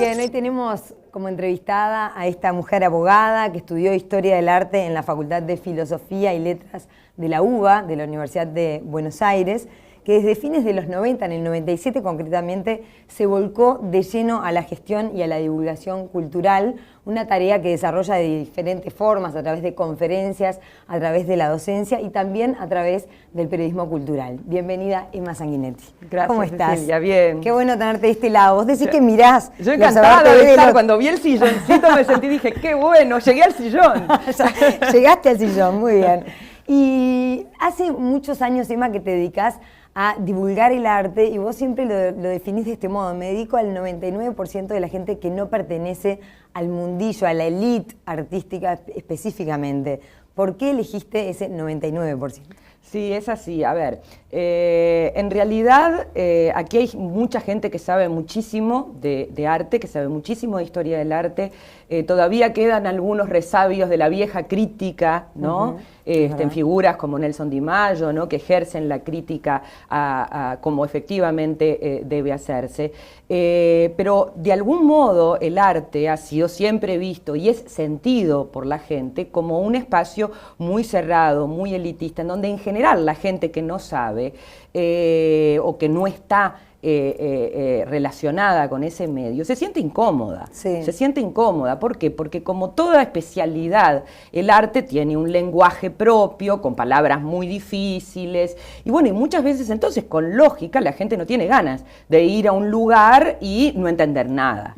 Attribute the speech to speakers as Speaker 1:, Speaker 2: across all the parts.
Speaker 1: Bien, hoy tenemos como entrevistada a esta mujer abogada que estudió Historia del Arte en la Facultad de Filosofía y Letras de la UBA, de la Universidad de Buenos Aires, que desde fines de los 90, en el 97 concretamente, se volcó de lleno a la gestión y a la divulgación cultural, una tarea que desarrolla de diferentes formas, a través de conferencias, a través de la docencia y también a través del periodismo cultural. Bienvenida, Emma Sanguinetti.
Speaker 2: Gracias,
Speaker 1: ¿Cómo estás?
Speaker 2: Cecilia, bien.
Speaker 1: Qué bueno tenerte de este lado. Vos decís que mirás.
Speaker 2: Yo encantada de estar. Cuando vi el silloncito me sentí, dije, qué bueno, llegué al sillón.
Speaker 1: Llegaste al sillón, muy bien. Y hace muchos años, Emma, que te dedicás a divulgar el arte y vos siempre lo definís de este modo: me dedico al 99% de la gente que no pertenece al mundillo, a la élite artística específicamente. ¿Por qué elegiste ese 99%?
Speaker 2: Sí, es así. A ver, en realidad aquí hay mucha gente que sabe muchísimo de arte, que sabe muchísimo de historia del arte. Todavía quedan algunos resabios de la vieja crítica, ¿no? En figuras como Nelson Di Maggio, ¿no? Que ejercen la crítica como efectivamente debe hacerse. Pero de algún modo el arte ha sido siempre visto y es sentido por la gente como un espacio muy cerrado, muy elitista, en donde en general la gente que no sabe o que no está relacionada con ese medio, se siente incómoda.
Speaker 1: Sí.
Speaker 2: Se siente incómoda. ¿Por qué? Porque como toda especialidad, el arte tiene un lenguaje propio, con palabras muy difíciles, y bueno, y muchas veces entonces, con lógica, la gente no tiene ganas de ir a un lugar y no entender nada.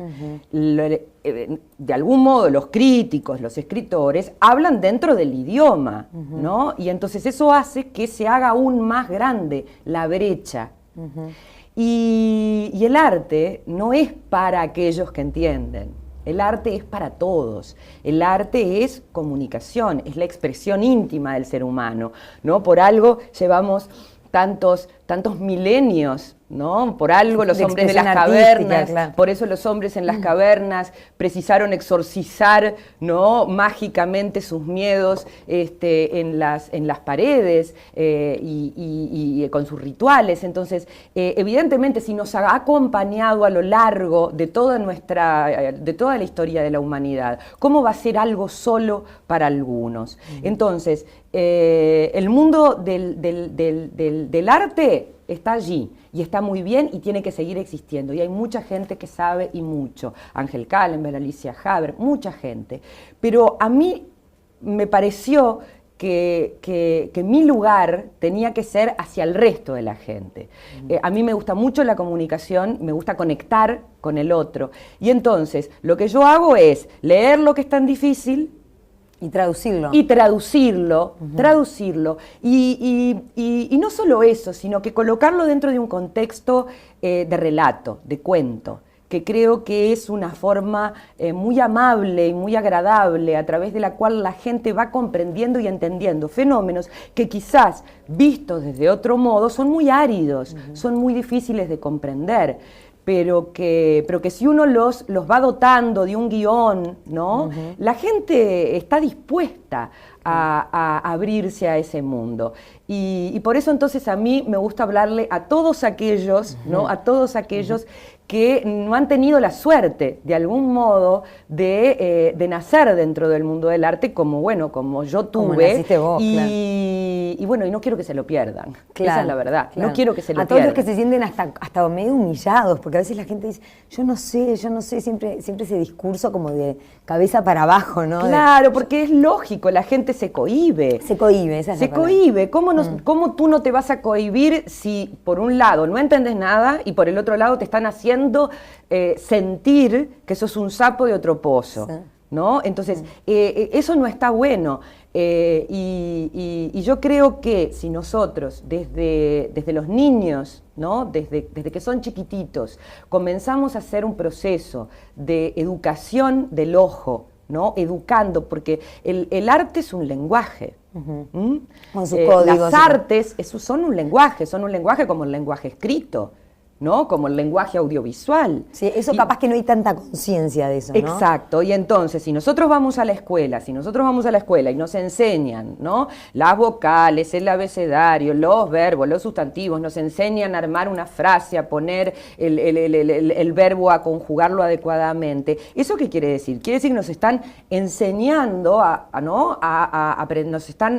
Speaker 2: De algún modo los críticos, los escritores, hablan dentro del idioma, ¿no? Y entonces eso hace que se haga aún más grande la brecha. Y el arte no es para aquellos que entienden, el arte es para todos, el arte es comunicación, es la expresión íntima del ser humano, ¿no? Por algo llevamos tantos milenios, ¿no? Por algo los hombres de las cavernas, claro. Por eso los hombres en las cavernas precisaron exorcizar, ¿no? Mágicamente sus miedos en las paredes y con sus rituales. Entonces, evidentemente, si nos ha acompañado a lo largo de toda la historia de la humanidad, ¿cómo va a ser algo solo para algunos? Entonces, el mundo del arte está allí y está muy bien y tiene que seguir existiendo, y hay mucha gente que sabe y mucho, Ángel Callenberg, Alicia Haber, mucha gente, pero a mí me pareció que mi lugar tenía que ser hacia el resto de la gente. A mí me gusta mucho la comunicación, me gusta conectar con el otro, y entonces lo que yo hago es leer lo que es tan difícil
Speaker 1: y traducirlo.
Speaker 2: Y no solo eso, sino que colocarlo dentro de un contexto de relato, de cuento, que creo que es una forma muy amable y muy agradable, a través de la cual la gente va comprendiendo y entendiendo fenómenos que quizás, vistos desde otro modo, son muy áridos, son muy difíciles de comprender. Pero que si uno los va dotando de un guión, ¿no? La gente está dispuesta a abrirse a ese mundo. Y por eso entonces a mí me gusta hablarle a todos aquellos, ¿no? A todos aquellos que no han tenido la suerte, de algún modo, de nacer dentro del mundo del arte, como yo tuve.
Speaker 1: Como naciste vos,
Speaker 2: y bueno, y no quiero que se lo pierdan.
Speaker 1: Claro,
Speaker 2: esa es la verdad.
Speaker 1: Claro.
Speaker 2: No quiero que se lo pierdan.
Speaker 1: A todos los que se sienten hasta medio humillados, porque a veces la gente dice, yo no sé, siempre ese discurso como de cabeza para abajo, ¿no?
Speaker 2: Claro, porque es lógico, la gente se cohíbe.
Speaker 1: Se cohíbe, esa es la palabra.
Speaker 2: Se cohíbe. ¿Cómo tú no te vas a cohibir si por un lado no entendés nada y por el otro lado te están haciendo sentir que sos un sapo de otro pozo? Sí. ¿No? Entonces, eso no está bueno. Y yo creo que si nosotros, desde los niños, ¿no? Desde que son chiquititos, comenzamos a hacer un proceso de educación del ojo, ¿no? Educando, porque el arte es un lenguaje.
Speaker 1: Con sus códigos.
Speaker 2: Las artes son un lenguaje como el lenguaje escrito, ¿no? Como el lenguaje audiovisual.
Speaker 1: Sí, eso capaz que no hay tanta conciencia de eso, ¿no?
Speaker 2: Exacto, y entonces, si nosotros vamos a la escuela, y nos enseñan, ¿no? Las vocales, el abecedario, los verbos, los sustantivos, nos enseñan a armar una frase, a poner el verbo, a conjugarlo adecuadamente. ¿Eso qué quiere decir? Quiere decir que nos están enseñando,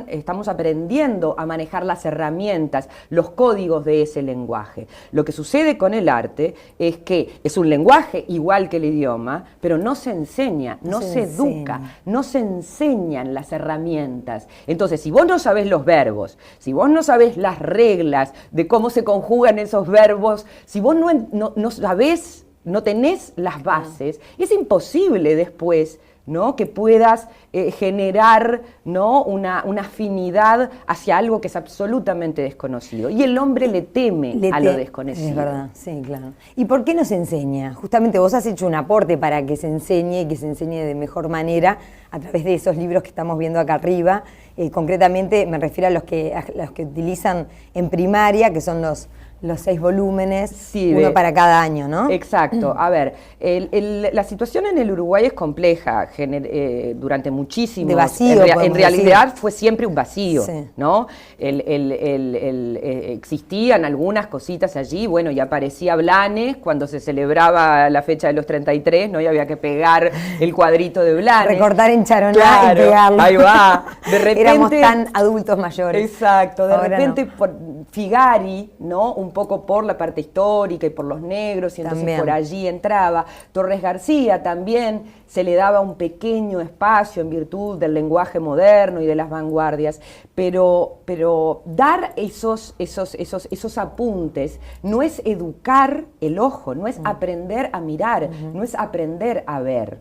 Speaker 2: estamos aprendiendo a manejar las herramientas, los códigos de ese lenguaje. Lo que sucede con el arte es que es un lenguaje igual que el idioma, pero no se enseña, no se educa, no se enseñan las herramientas. Entonces, si vos no sabés los verbos, si vos no sabés las reglas de cómo se conjugan esos verbos, si vos no sabés, no tenés las bases, es imposible después, ¿no? Que puedas generar, ¿no? una afinidad hacia algo que es absolutamente desconocido. Y el hombre le teme a lo desconocido.
Speaker 1: Es verdad, sí, claro. ¿Y por qué no se enseña? Justamente vos has hecho un aporte para que se enseñe y que se enseñe de mejor manera a través de esos libros que estamos viendo acá arriba. Concretamente me refiero a los que utilizan en primaria, que son los 6 volúmenes, sí, uno para cada año, ¿no?
Speaker 2: Exacto. A ver, la situación en el Uruguay es compleja, durante muchísimos...
Speaker 1: De vacío,
Speaker 2: en realidad fue siempre un vacío, sí, ¿no? Existían algunas cositas allí, bueno, y aparecía Blanes cuando se celebraba la fecha de los 33, ¿no? Y había que pegar el cuadrito de Blanes.
Speaker 1: Recortar en charoná,
Speaker 2: claro,
Speaker 1: y pegarlo.
Speaker 2: Ahí va. De repente,
Speaker 1: éramos tan adultos mayores.
Speaker 2: Exacto. De repente, por Figari, ¿no? Un poco por la parte histórica y por los negros, y entonces también por allí entraba. Torres García también se le daba un pequeño espacio en virtud del lenguaje moderno y de las vanguardias, pero dar esos apuntes no es educar el ojo, no es aprender a mirar, no es aprender a ver.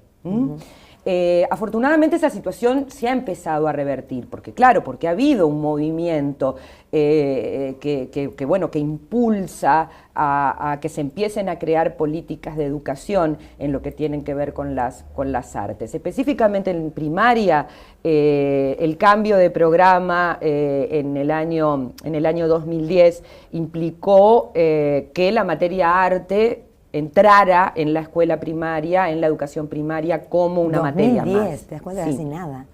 Speaker 2: Afortunadamente esa situación se ha empezado a revertir, porque ha habido un movimiento que impulsa a que se empiecen a crear políticas de educación en lo que tienen que ver con las artes. Específicamente en primaria, el cambio de programa en el año 2010 implicó que la materia arte entrara en la escuela primaria, en la educación primaria, como una materia más.
Speaker 1: ¿Te das cuenta? Sí. Hace nada.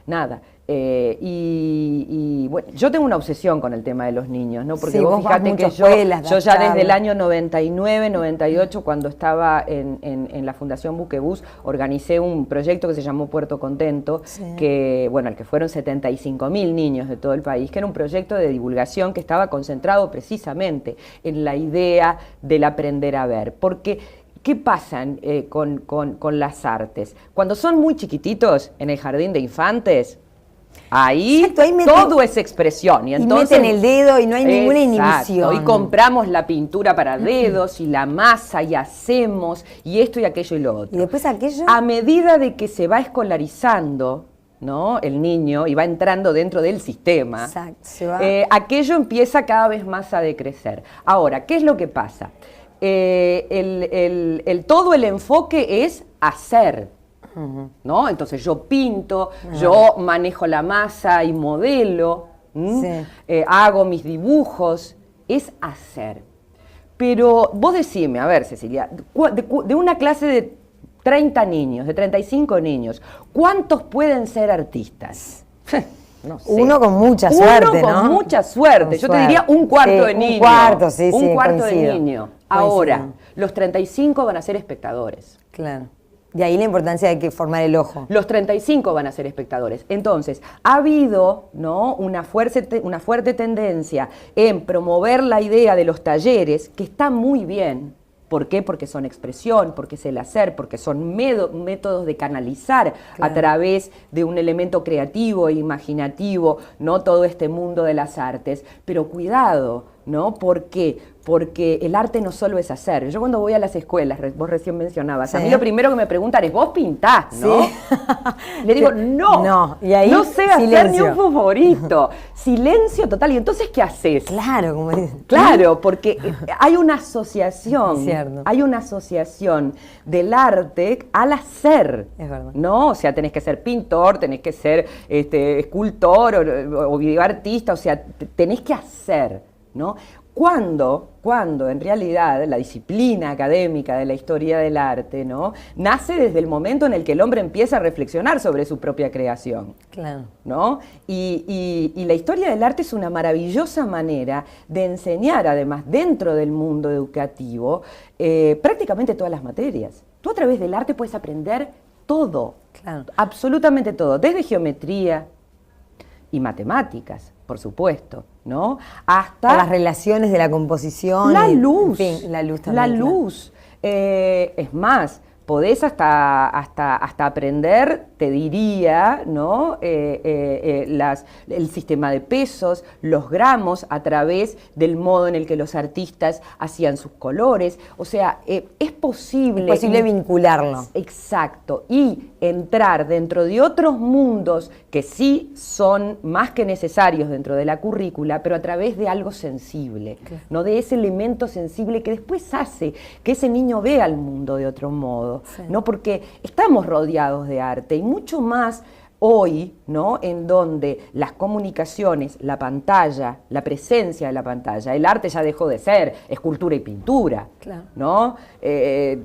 Speaker 2: Nada. Y bueno, yo tengo una obsesión con el tema de los niños, ¿no? Porque sí, vos fíjate que yo ya desde el año 99, 98, cuando estaba en la Fundación Buquebus, organicé un proyecto que se llamó Puerto Contento, sí, al que fueron 75.000 niños de todo el país, que era un proyecto de divulgación que estaba concentrado precisamente en la idea del aprender a ver. Porque ¿qué pasa con las artes? Cuando son muy chiquititos, en el jardín de infantes, ahí, exacto, ahí todo es expresión. Y entonces
Speaker 1: meten el dedo y no hay ninguna inhibición.
Speaker 2: Y compramos la pintura para dedos y la masa y hacemos y esto y aquello y lo otro.
Speaker 1: Y después aquello.
Speaker 2: A medida de que se va escolarizando, ¿no? El niño y va entrando dentro del sistema, exacto, aquello empieza cada vez más a decrecer. Ahora, ¿qué es lo que pasa? Todo el enfoque es hacer, ¿no? Entonces yo pinto, yo manejo la masa y modelo, sí, hago mis dibujos, es hacer. Pero vos decime, a ver, Cecilia, de una clase de 30 niños, de 35 niños, ¿cuántos pueden ser artistas? No sé.
Speaker 1: Uno con mucha suerte, ¿no?
Speaker 2: Uno con mucha suerte. Yo te diría un cuarto de niño. Un cuarto de niño. Ahora, los 35 van a ser espectadores.
Speaker 1: Claro. De ahí la importancia de que formar el ojo.
Speaker 2: Los 35 van a ser espectadores. Entonces, ha habido, ¿no?, una fuerte tendencia en promover la idea de los talleres, que está muy bien. ¿Por qué? Porque son expresión, porque es el hacer, porque son métodos de canalizar, claro, a través de un elemento creativo e imaginativo, ¿no?, todo este mundo de las artes. Pero cuidado, ¿no? ¿Por qué? Porque el arte no solo es hacer. Yo cuando voy a las escuelas, vos recién mencionabas, sí, a mí lo primero que me preguntan es, ¿vos pintás, no? Sí. Le digo, no,
Speaker 1: y ahí,
Speaker 2: no sé hacer ni un favorito. Silencio total. ¿Y entonces qué haces?
Speaker 1: Claro, como dicen.
Speaker 2: Claro, porque hay una asociación,
Speaker 1: cierto,
Speaker 2: hay una asociación del arte al hacer.
Speaker 1: Es verdad.
Speaker 2: ¿No? O sea, tenés que ser pintor, tenés que ser escultor o videoartista, o sea, tenés que hacer, ¿no? Cuando en realidad la disciplina académica de la historia del arte, ¿no?, nace desde el momento en el que el hombre empieza a reflexionar sobre su propia creación.
Speaker 1: Claro.
Speaker 2: ¿No? Y la historia del arte es una maravillosa manera de enseñar, además, dentro del mundo educativo, prácticamente todas las materias. Tú a través del arte puedes aprender todo,
Speaker 1: Claro.
Speaker 2: absolutamente todo, desde geometría y matemáticas, por supuesto, ¿no?, hasta
Speaker 1: las relaciones de la composición.
Speaker 2: la luz,
Speaker 1: en fin, la luz también.
Speaker 2: la
Speaker 1: claro.
Speaker 2: luz. Es más, podés hasta aprender, te diría, ¿no?, el sistema de pesos, los gramos, a través del modo en el que los artistas hacían sus colores. O sea, es posible...
Speaker 1: Es posible vincularlo.
Speaker 2: Exacto. Y entrar dentro de otros mundos que sí son más que necesarios dentro de la currícula, pero a través de algo sensible,
Speaker 1: Claro.
Speaker 2: ¿no?, de ese elemento sensible que después hace que ese niño vea el mundo de otro modo,
Speaker 1: Sí.
Speaker 2: ¿no? Porque estamos rodeados de arte y mucho más hoy, ¿no?, en donde las comunicaciones, la pantalla, la presencia de la pantalla, el arte ya dejó de ser escultura y pintura,
Speaker 1: Claro.
Speaker 2: ¿no?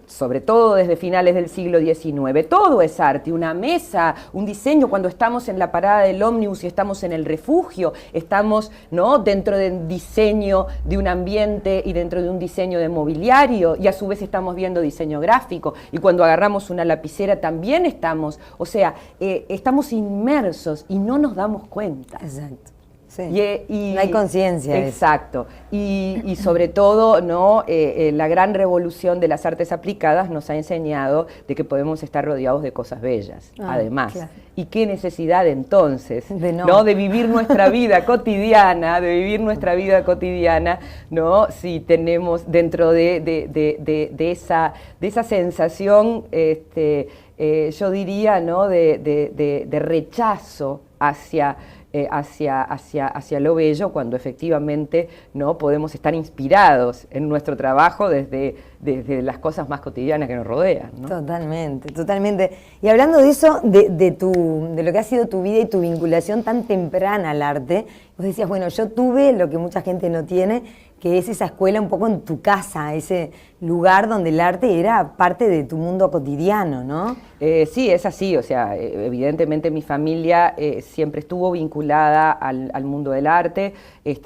Speaker 2: Sobre todo desde finales del siglo XIX, todo es arte, una mesa, un diseño. Cuando estamos en la parada del ómnibus y estamos en el refugio, estamos, ¿no?, dentro del diseño de un ambiente y dentro de un diseño de mobiliario, y a su vez estamos viendo diseño gráfico, y cuando agarramos una lapicera también estamos, o sea, estamos inmersos y no nos damos cuenta.
Speaker 1: Exacto. Sí.
Speaker 2: Y
Speaker 1: no hay conciencia de eso.
Speaker 2: Exacto. Y sobre todo, ¿no?, la gran revolución de las artes aplicadas nos ha enseñado de que podemos estar rodeados de cosas bellas, además.
Speaker 1: Claro.
Speaker 2: Y qué necesidad entonces,
Speaker 1: De no.
Speaker 2: ¿no?, de vivir nuestra vida cotidiana, ¿no?, si tenemos dentro de esa sensación, yo diría, ¿no?, de rechazo hacia lo bello, cuando efectivamente, ¿no?, podemos estar inspirados en nuestro trabajo desde las cosas más cotidianas que nos rodean, ¿no?
Speaker 1: Totalmente, totalmente. Y hablando de eso, de lo que ha sido tu vida y tu vinculación tan temprana al arte, vos decías, bueno, yo tuve lo que mucha gente no tiene, que es esa escuela un poco en tu casa, ese lugar donde el arte era parte de tu mundo cotidiano, ¿no?
Speaker 2: Sí, es así, o sea, evidentemente mi familia siempre estuvo vinculada al mundo del arte.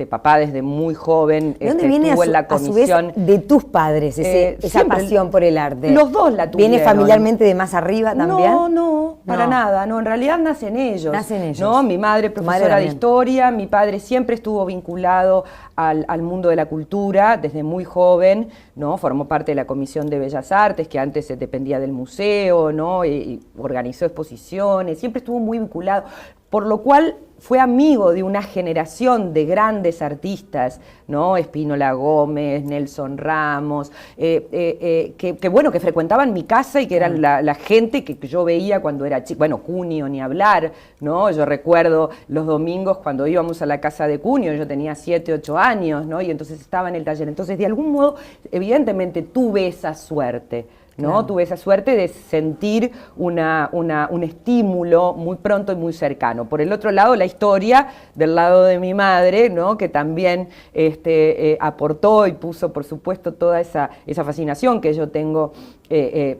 Speaker 2: Papá desde muy joven
Speaker 1: ¿De dónde viene
Speaker 2: estuvo en la
Speaker 1: a su vez
Speaker 2: comisión.
Speaker 1: de tus padres esa
Speaker 2: siempre,
Speaker 1: pasión por el arte?
Speaker 2: Los dos la tuvieron.
Speaker 1: ¿Viene familiarmente de más arriba también?
Speaker 2: No, para nada, no, en realidad nacen ellos.
Speaker 1: Nacen ellos.
Speaker 2: ¿No? Mi madre profesora de historia, mi padre siempre estuvo vinculado al mundo de la cultura desde muy joven, ¿no? Formó parte de la Comisión de Bellas Artes, que antes dependía del museo, ¿no? Y organizó exposiciones, siempre estuvo muy vinculado, por lo cual fue amigo de una generación de grandes artistas, ¿no? Espínola Gómez, Nelson Ramos, que frecuentaban mi casa y que eran la gente que yo veía cuando era chico. Bueno, Cunio, ni hablar, ¿no? Yo recuerdo los domingos cuando íbamos a la casa de Cunio, yo tenía 7, 8 años, ¿no? Y entonces estaba en el taller. Entonces, de algún modo, evidentemente, tuve esa suerte, ¿no? Claro. Tuve esa suerte de sentir un estímulo muy pronto y muy cercano. Por el otro lado, la historia del lado de mi madre, ¿no? Que también aportó y puso, por supuesto, toda esa fascinación que yo tengo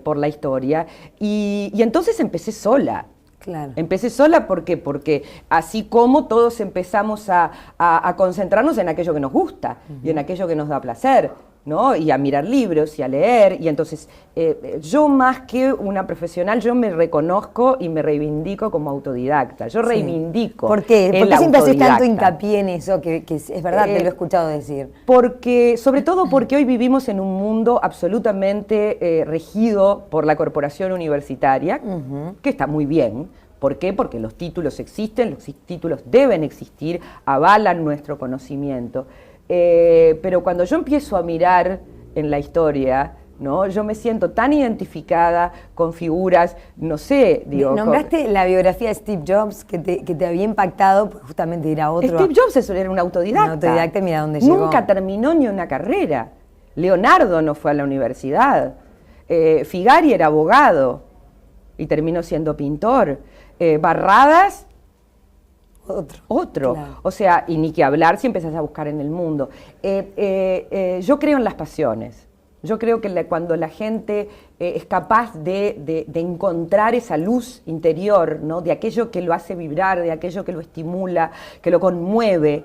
Speaker 2: por la historia. Y entonces empecé sola.
Speaker 1: Claro.
Speaker 2: Empecé sola, ¿por qué? Porque así como todos empezamos a concentrarnos en aquello que nos gusta y en aquello que nos da placer, ¿no? Y a mirar libros y a leer, y entonces yo, más que una profesional, yo me reconozco y me reivindico como autodidacta. Yo reivindico.
Speaker 1: ¿Por qué? ¿Por qué siempre haces tanto hincapié en eso? Que es verdad, te lo he escuchado decir.
Speaker 2: Sobre todo porque hoy vivimos en un mundo absolutamente regido por la corporación universitaria, que está muy bien. ¿Por qué? Porque los títulos existen, los títulos deben existir, avalan nuestro conocimiento. Pero cuando yo empiezo a mirar en la historia, ¿no? Yo me siento tan identificada con figuras, no sé, digo...
Speaker 1: Nombraste la biografía de Steve Jobs que te había impactado, pues justamente era otro...
Speaker 2: Steve Jobs era un autodidacta.
Speaker 1: Un autodidacta, mira dónde llegó.
Speaker 2: Nunca terminó ni una carrera. Leonardo no fue a la universidad. Figari era abogado y terminó siendo pintor. Barradas... Otro.
Speaker 1: Claro.
Speaker 2: O sea, y ni que hablar si empezás a buscar en el mundo. Yo creo en las pasiones. Yo creo que cuando la gente es capaz de encontrar esa luz interior, ¿no? De aquello que lo hace vibrar, de aquello que lo estimula, que lo conmueve,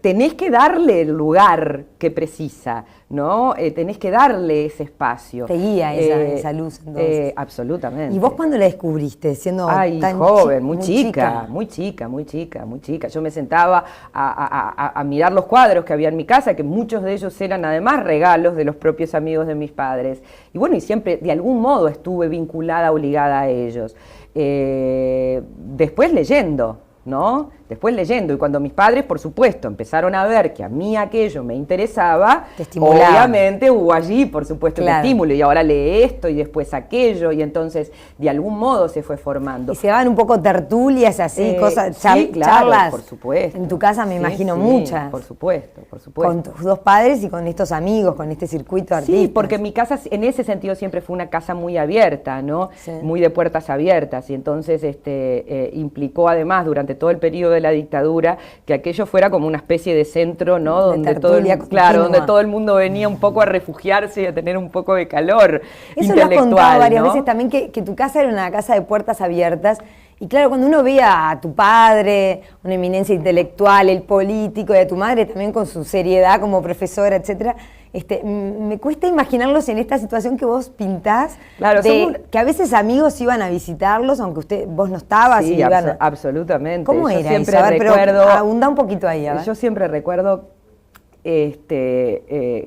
Speaker 2: tenés que darle el lugar que precisa, ¿no? Tenés que darle ese espacio.
Speaker 1: Te guía esa luz, entonces.
Speaker 2: Absolutamente.
Speaker 1: ¿Y vos cuándo la descubriste? Siendo tan
Speaker 2: joven, muy chica. Yo me sentaba a mirar los cuadros que había en mi casa, que muchos de ellos eran además regalos de los propios amigos de mis padres. Y bueno, y siempre de algún modo estuve vinculada, obligada a ellos. Después leyendo. ¿No? Después leyendo, y cuando mis padres, por supuesto, empezaron a ver que a mí aquello me interesaba, obviamente hubo allí, por supuesto, un estímulo, y ahora lee esto, y después aquello, y entonces, de algún modo se fue formando.
Speaker 1: Y se van un poco tertulias, así, cosas,
Speaker 2: sí,
Speaker 1: charlas.
Speaker 2: Por supuesto.
Speaker 1: En tu casa me imagino muchas.
Speaker 2: Por supuesto.
Speaker 1: Con tus dos padres y con estos amigos, con este circuito artístico.
Speaker 2: Sí, porque mi casa, en ese sentido, siempre fue una casa muy abierta, ¿no? Sí. Muy de puertas abiertas, y entonces implicó además, durante todo el periodo de la dictadura, que aquello fuera como una especie de centro, ¿no? Donde todo el mundo venía un poco a refugiarse y a tener un poco de calor
Speaker 1: intelectual. Eso lo has contado varias veces también, que tu casa era una casa de puertas abiertas. Y claro, cuando uno ve a tu padre, una eminencia intelectual, el político, y a tu madre también con su seriedad como profesora, etcétera, me cuesta imaginarlos en esta situación que vos pintás,
Speaker 2: claro,
Speaker 1: que a veces amigos iban a visitarlos, aunque vos no estabas.
Speaker 2: Sí, absolutamente.
Speaker 1: ¿Cómo
Speaker 2: yo
Speaker 1: era
Speaker 2: siempre
Speaker 1: eso? A ver,
Speaker 2: recuerdo,
Speaker 1: pero abunda un poquito ahí. A ver.
Speaker 2: Yo siempre recuerdo que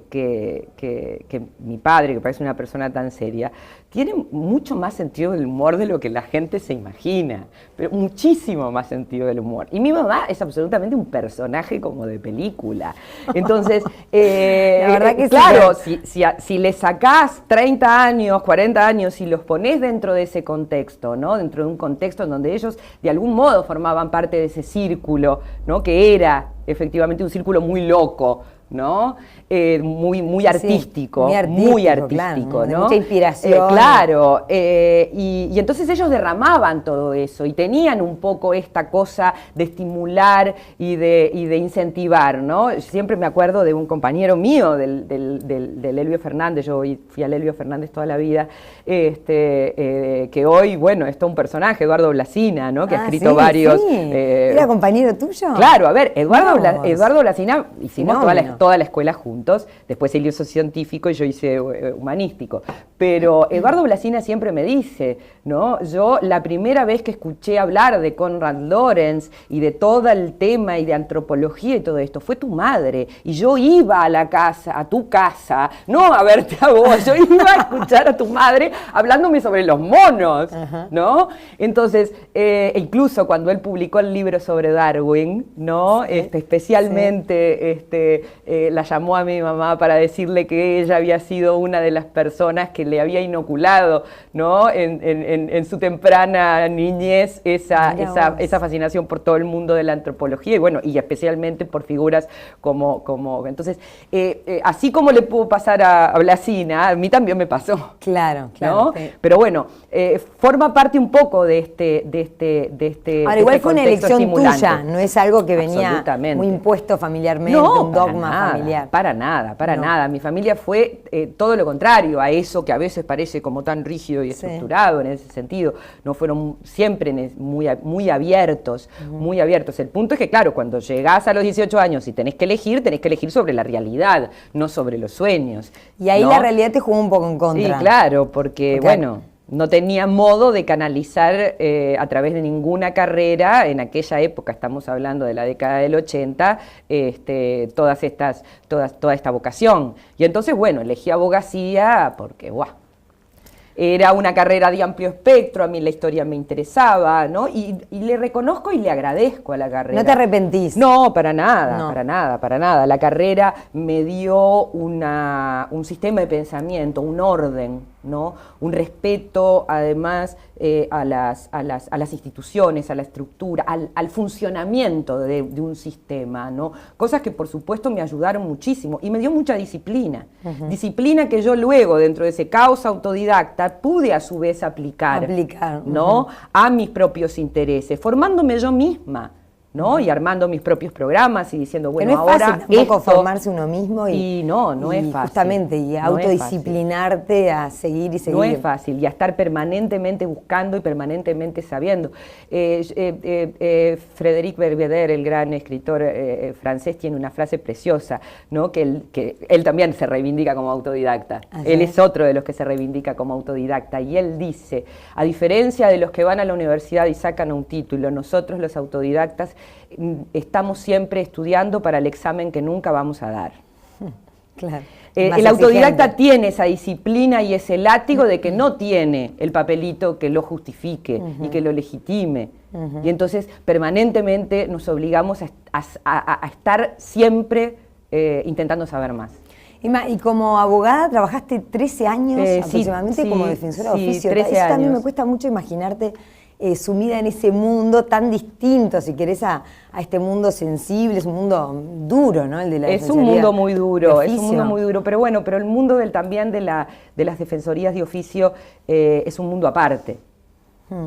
Speaker 2: mi padre, que parece una persona tan seria, tiene mucho más sentido del humor de lo que la gente se imagina, pero muchísimo más sentido del humor. Y mi mamá es absolutamente un personaje como de película. Entonces,
Speaker 1: la verdad que
Speaker 2: claro, si le sacás 30 años, 40 años y los ponés dentro de ese contexto, ¿no? Dentro de un contexto en donde ellos de algún modo formaban parte de ese círculo, ¿no? Que era efectivamente un círculo muy loco, ¿no? Muy artístico, muy artístico,
Speaker 1: claro,
Speaker 2: ¿no?
Speaker 1: Mucha inspiración.
Speaker 2: Claro, y entonces ellos derramaban todo eso y tenían un poco esta cosa de estimular y de incentivar, ¿no? Siempre me acuerdo de un compañero mío, del Elvio Fernández. Yo fui al Elvio Fernández toda la vida, que hoy, bueno, es todo un personaje, Eduardo Blasina, ¿no? Que ha escrito varios...
Speaker 1: Sí. ¿Era compañero tuyo?
Speaker 2: Claro, a ver, Eduardo Blasina, hicimos toda la escuela juntos. Después él hizo científico y yo hice humanístico. Pero Eduardo Blasina siempre me dice, ¿no? Yo la primera vez que escuché hablar de Konrad Lorenz y de todo el tema y de antropología y todo esto, fue tu madre. Y yo iba a tu casa, no a verte a vos, yo iba a escuchar a tu madre hablándome sobre los monos, ¿no? Entonces, incluso cuando él publicó el libro sobre Darwin, ¿no? Especialmente la llamó a mi mamá para decirle que ella había sido una de las personas que le había inoculado, ¿no? En su temprana niñez esa fascinación por todo el mundo de la antropología y bueno, y especialmente por figuras como entonces, así como le pudo pasar a Blasina, a mí también me pasó.
Speaker 1: Claro,
Speaker 2: ¿no? Sí. Pero bueno, forma parte un poco de este
Speaker 1: Ahora, igual fue una elección
Speaker 2: estimulante.
Speaker 1: tuya, no es algo que venía muy impuesto familiarmente, un dogma familiar.
Speaker 2: Para nada. Mi familia fue todo lo contrario a eso que a veces parece como tan rígido y estructurado en ese sentido. No fueron siempre muy abiertos, muy abiertos. El punto es que, claro, cuando llegás a los 18 años y tenés que elegir sobre la realidad, no sobre los sueños.
Speaker 1: Y ahí la realidad te jugó un poco en contra.
Speaker 2: Sí, claro, porque bueno... No tenía modo de canalizar a través de ninguna carrera, en aquella época, estamos hablando de la década del 80, toda esta vocación. Y entonces, bueno, elegí abogacía porque, era una carrera de amplio espectro, a mí la historia me interesaba, ¿no? Y le reconozco y le agradezco a la carrera.
Speaker 1: ¿No te arrepentís?
Speaker 2: No, para nada. La carrera me dio un sistema de pensamiento, un orden, ¿no? Un respeto, además, a las instituciones, a la estructura, al funcionamiento de un sistema, ¿no? Cosas que, por supuesto, me ayudaron muchísimo y me dio mucha disciplina. Disciplina que yo luego, dentro de ese caos autodidacta, pude a su vez aplicar. ¿No? A mis propios intereses, formándome yo misma, ¿no? Y armando mis propios programas y diciendo, bueno,
Speaker 1: no es
Speaker 2: ahora
Speaker 1: fácil tampoco formarse uno mismo
Speaker 2: y no es fácil.
Speaker 1: Justamente, y autodisciplinarte a seguir y seguir.
Speaker 2: No es fácil, y a estar permanentemente buscando y permanentemente sabiendo. Frédéric Belvédère, el gran escritor francés, tiene una frase preciosa, ¿no? Que él también se reivindica como autodidacta. Él es otro de los que se reivindica como autodidacta, y él dice, a diferencia de los que van a la universidad y sacan un título, nosotros los autodidactas estamos siempre estudiando para el examen que nunca vamos a dar.
Speaker 1: Claro.
Speaker 2: El autodidacta tiene esa disciplina y ese látigo de que no tiene el papelito que lo justifique y que lo legitime. Y entonces permanentemente nos obligamos a estar siempre intentando saber más.
Speaker 1: Ima, y como abogada trabajaste 13 años aproximadamente como defensora de oficio.
Speaker 2: 13
Speaker 1: Eso
Speaker 2: años.
Speaker 1: También me cuesta mucho imaginarte sumida en ese mundo tan distinto, si querés, a este mundo sensible, es un mundo duro, ¿no? El de la
Speaker 2: es un mundo muy duro, pero bueno, pero el mundo también de las defensorías de oficio es un mundo aparte.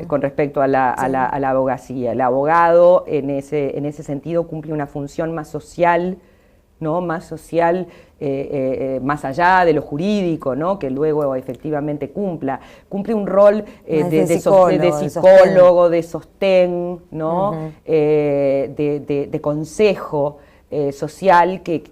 Speaker 2: Con respecto a la abogacía. El abogado en ese sentido cumple una función más social, ¿no? Más social, más allá de lo jurídico, ¿no? Que luego efectivamente cumple un rol de psicólogo, de sostén, ¿no? De consejo social que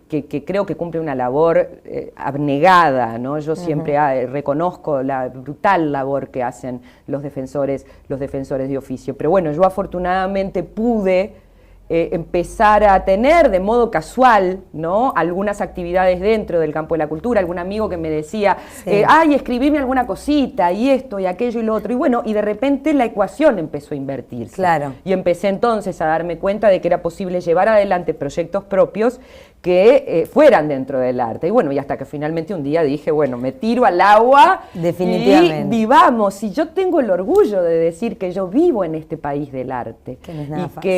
Speaker 2: creo que cumple una labor abnegada, ¿no? Yo siempre reconozco la brutal labor que hacen los defensores de oficio, pero bueno, yo afortunadamente pude empezar a tener de modo casual, ¿no? Algunas actividades dentro del campo de la cultura, algún amigo que me decía, ay, escribime alguna cosita, y esto, y aquello, y lo otro, y bueno, y de repente la ecuación empezó a invertirse.
Speaker 1: Claro.
Speaker 2: Y empecé entonces a darme cuenta de que era posible llevar adelante proyectos propios que fueran dentro del arte. Y bueno, y hasta que finalmente un día dije, bueno, me tiro al agua
Speaker 1: definitivamente.
Speaker 2: Y vivamos. Y yo tengo el orgullo de decir que yo vivo en este país del arte.
Speaker 1: Que no es nada fácil.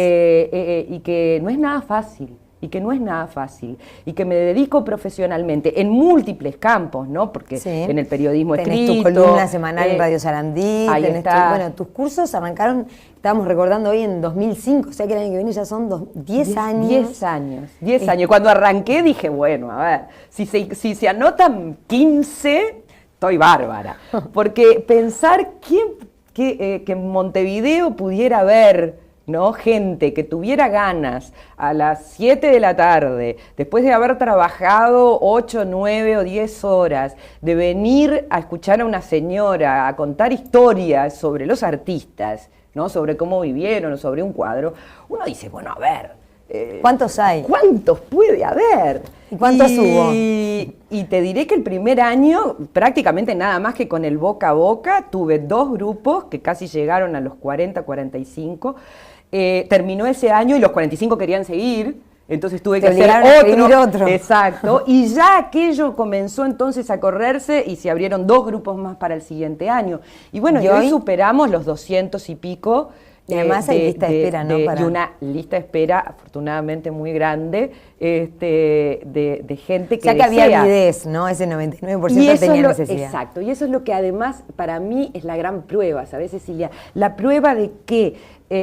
Speaker 2: Y que no es nada fácil. Y que no es nada fácil, y que me dedico profesionalmente en múltiples campos, ¿no? Porque en el periodismo escrito...
Speaker 1: Tenés tu columna semanal en Radio Sarandí,
Speaker 2: ahí está.
Speaker 1: Bueno, tus cursos arrancaron, estábamos recordando hoy, en 2005, o sea que el año que viene ya son 10 años.
Speaker 2: 10 años. Cuando arranqué dije, bueno, a ver, si se anotan 15, estoy bárbara. Porque pensar que en Montevideo pudiera haber... ¿no? Gente que tuviera ganas a las 7 de la tarde, después de haber trabajado 8, 9 o 10 horas, de venir a escuchar a una señora, a contar historias sobre los artistas, ¿no? Sobre cómo vivieron, sobre un cuadro, uno dice, bueno, a ver,
Speaker 1: ¿cuántos hay?
Speaker 2: ¿Cuántos puede haber?
Speaker 1: ¿Y cuántos hubo?
Speaker 2: Y te diré que el primer año, prácticamente nada más que con el boca a boca, tuve 2 grupos que casi llegaron a los 40, 45. Terminó ese año y los 45 querían seguir, entonces tuve que hacer otro. Exacto. Y ya aquello comenzó entonces a correrse y se abrieron 2 grupos más para el siguiente año. Y bueno, y hoy superamos los 200 y pico.
Speaker 1: Y además hay lista de espera, ¿no?
Speaker 2: Y una lista de espera afortunadamente muy grande de gente que
Speaker 1: ya que había avidez, ¿no? Ese 99% tenía necesidad.
Speaker 2: Exacto, y eso es lo que además para mí es la gran prueba, ¿sabes, Cecilia? La prueba de que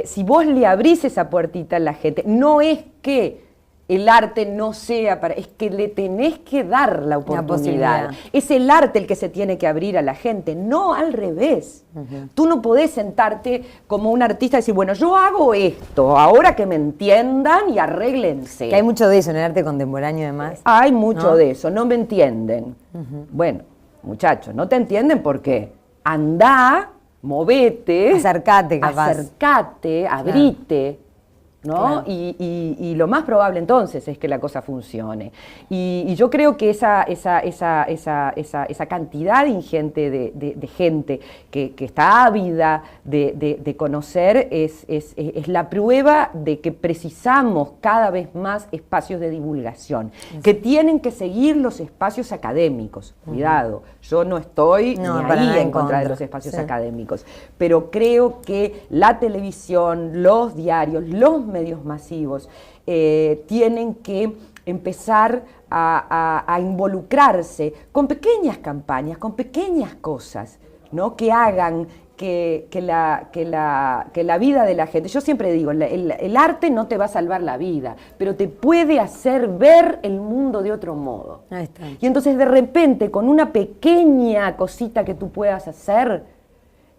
Speaker 2: si vos le abrís esa puertita a la gente, no es que el arte no sea para... es que le tenés que dar la oportunidad. Es el arte el que se tiene que abrir a la gente, no al revés. Tú no podés sentarte como un artista y decir, bueno, yo hago esto, ahora que me entiendan y arréglense.
Speaker 1: Que hay mucho de eso en el arte contemporáneo además.
Speaker 2: Hay mucho de eso, no me entienden. Bueno, muchachos, no te entienden porque andá, movete.
Speaker 1: Acercate, capaz.
Speaker 2: Acercate, abrite. ¿no?
Speaker 1: Claro.
Speaker 2: Y lo más probable entonces es que la cosa funcione. Y yo creo que esa cantidad ingente de gente que está ávida de conocer es la prueba de que precisamos cada vez más espacios de divulgación, que tienen que seguir los espacios académicos. Cuidado, yo no estoy ni ahí en contra de los espacios académicos, pero creo que la televisión, los diarios, los medios masivos tienen que empezar a involucrarse con pequeñas campañas, con pequeñas cosas, ¿no? Que hagan que la vida de la gente. Yo siempre digo, el arte no te va a salvar la vida, pero te puede hacer ver el mundo de otro modo.
Speaker 1: Ahí está.
Speaker 2: Y entonces de repente, con una pequeña cosita que tú puedas hacer,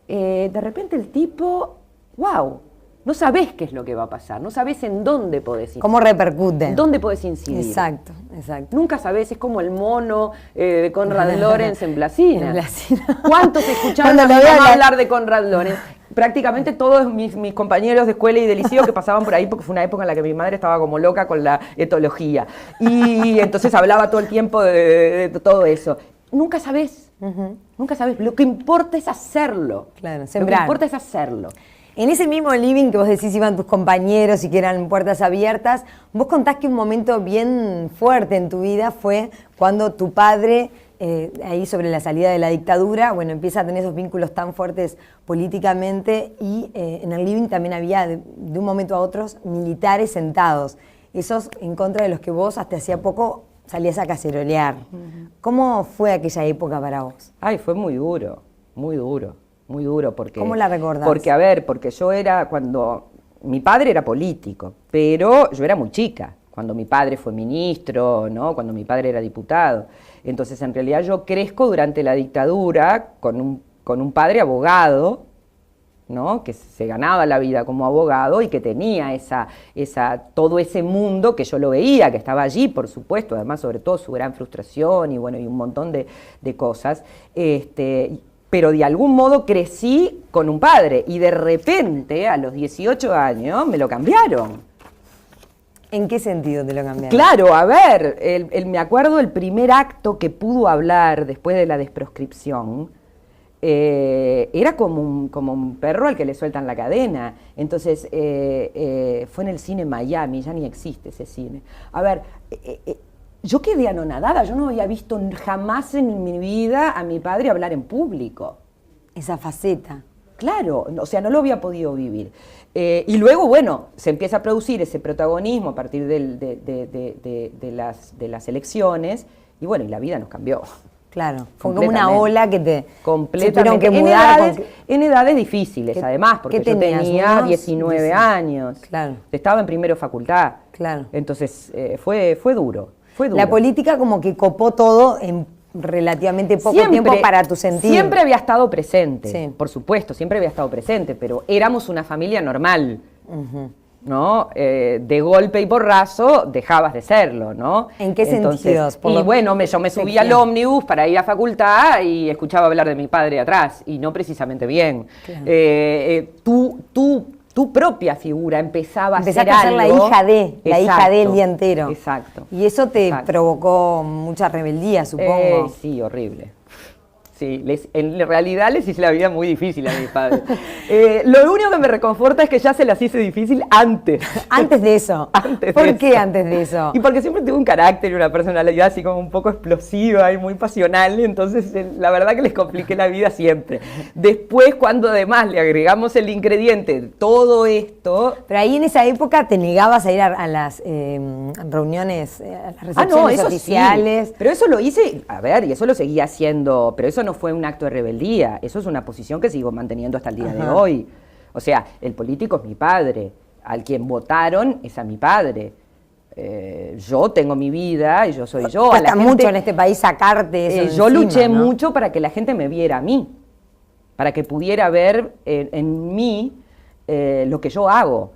Speaker 2: de repente el tipo, wow, no sabés qué es lo que va a pasar, no sabés en dónde podés incidir.
Speaker 1: ¿Cómo repercute?
Speaker 2: ¿Dónde podés incidir?
Speaker 1: Exacto, exacto.
Speaker 2: Nunca sabés, es como el mono de Conrad Lorenz en Blasina.
Speaker 1: En Blasina.
Speaker 2: ¿Cuántos escuchaban a mi mamá hablar de Conrad Lorenz? Prácticamente todos mis compañeros de escuela y de liceo que pasaban por ahí, porque fue una época en la que mi madre estaba como loca con la etología. Y entonces hablaba todo el tiempo de todo eso. Nunca sabés, nunca sabés. Lo que importa es hacerlo.
Speaker 1: Claro,
Speaker 2: Lo
Speaker 1: sembrar.
Speaker 2: que importa es hacerlo.
Speaker 1: En ese mismo living que vos decís iban tus compañeros y que eran puertas abiertas, vos contás que un momento bien fuerte en tu vida fue cuando tu padre, ahí sobre la salida de la dictadura, bueno, empieza a tener esos vínculos tan fuertes políticamente y en el living también había de un momento a otro militares sentados, esos en contra de los que vos hasta hacía poco salías a cacerolear. ¿Cómo fue aquella época para vos?
Speaker 2: Ay, fue muy duro, muy duro. Muy duro porque...
Speaker 1: ¿Cómo la recordás?
Speaker 2: Porque, a ver, porque yo era cuando... Mi padre era político, pero yo era muy chica, cuando mi padre fue ministro, ¿no? Cuando mi padre era diputado. Entonces, en realidad, yo crezco durante la dictadura con un padre abogado, ¿no? Que se ganaba la vida como abogado y que tenía todo ese mundo que yo lo veía, que estaba allí, por supuesto, además, sobre todo, su gran frustración y, bueno, y un montón de cosas. Pero de algún modo crecí con un padre y de repente, a los 18 años, me lo cambiaron.
Speaker 1: ¿En qué sentido te lo cambiaron?
Speaker 2: Claro, a ver, me acuerdo el primer acto que pudo hablar después de la desproscripción, era como un perro al que le sueltan la cadena. Entonces, fue en el cine Miami, ya ni existe ese cine. A ver... yo quedé anonadada, yo no había visto jamás en mi vida a mi padre hablar en público.
Speaker 1: Esa faceta.
Speaker 2: Claro, o sea, no lo había podido vivir. Y luego, bueno, se empieza a producir ese protagonismo a partir de las elecciones, y bueno, y la vida nos cambió.
Speaker 1: Claro, fue como una ola que se tuvieron
Speaker 2: Completamente.
Speaker 1: que mudar.
Speaker 2: En edades difíciles, además, porque yo tenía 19 años.
Speaker 1: Claro.
Speaker 2: Estaba en primero facultad.
Speaker 1: Claro.
Speaker 2: Entonces, fue duro.
Speaker 1: La política como que copó todo en relativamente poco tiempo para tu sentido.
Speaker 2: Siempre había estado presente,
Speaker 1: sí.
Speaker 2: Por supuesto, siempre había estado presente, pero éramos una familia normal, ¿no? De golpe y porrazo dejabas de serlo, ¿no?
Speaker 1: ¿En qué sentidos?
Speaker 2: Yo me subía al ómnibus para ir a facultad y escuchaba hablar de mi padre atrás, y no precisamente bien. Claro. Tu propia figura empezaba a ser algo.
Speaker 1: la hija del día entero.
Speaker 2: Exacto.
Speaker 1: Y eso te provocó mucha rebeldía, supongo.
Speaker 2: Sí, horrible. Sí, en realidad les hice la vida muy difícil a mi padre. Lo único que me reconforta es que ya se las hice difícil antes.
Speaker 1: Antes de eso. ¿Por qué antes de eso?
Speaker 2: Y porque siempre tuve un carácter y una personalidad así como un poco explosiva y muy pasional, entonces la verdad que les compliqué la vida siempre. Después, cuando además le agregamos el ingrediente de todo esto...
Speaker 1: Pero ahí en esa época te negabas a ir a las reuniones, a las recepciones oficiales.
Speaker 2: Sí. Pero eso lo hice, a ver, y eso lo seguía haciendo, pero eso no fue un acto de rebeldía, eso es una posición que sigo manteniendo hasta el día de hoy. O sea, el político es mi padre, al quien votaron es a mi padre. Yo tengo mi vida y yo soy yo.
Speaker 1: Cuesta mucho en este país sacarte eso
Speaker 2: yo
Speaker 1: encima,
Speaker 2: luché
Speaker 1: ¿no?
Speaker 2: mucho para que la gente me viera a mí, para que pudiera ver en mí lo que yo hago.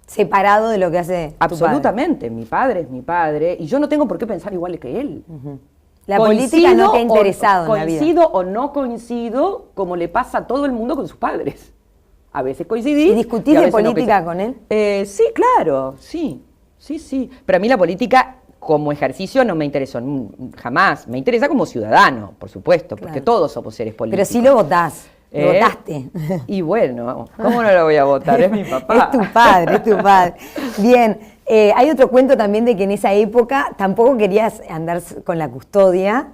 Speaker 1: Separado de lo que hace
Speaker 2: Absolutamente, mi padre es mi padre y yo no tengo por qué pensar igual que él.
Speaker 1: La política no te ha interesado en la vida.
Speaker 2: Coincido o no coincido, como le pasa a todo el mundo con sus padres. a veces coincidí.
Speaker 1: ¿Y discutís de política con él?
Speaker 2: Sí, claro, sí. Pero a mí la política como ejercicio no me interesó jamás. Me interesa como ciudadano, por supuesto, porque todos somos seres políticos.
Speaker 1: Pero sí lo votás. Lo votaste.
Speaker 2: Y bueno, ¿cómo no lo voy a votar? Es mi papá.
Speaker 1: Es tu padre, es tu padre. Bien, hay otro cuento también de que en esa época tampoco querías andar con la custodia.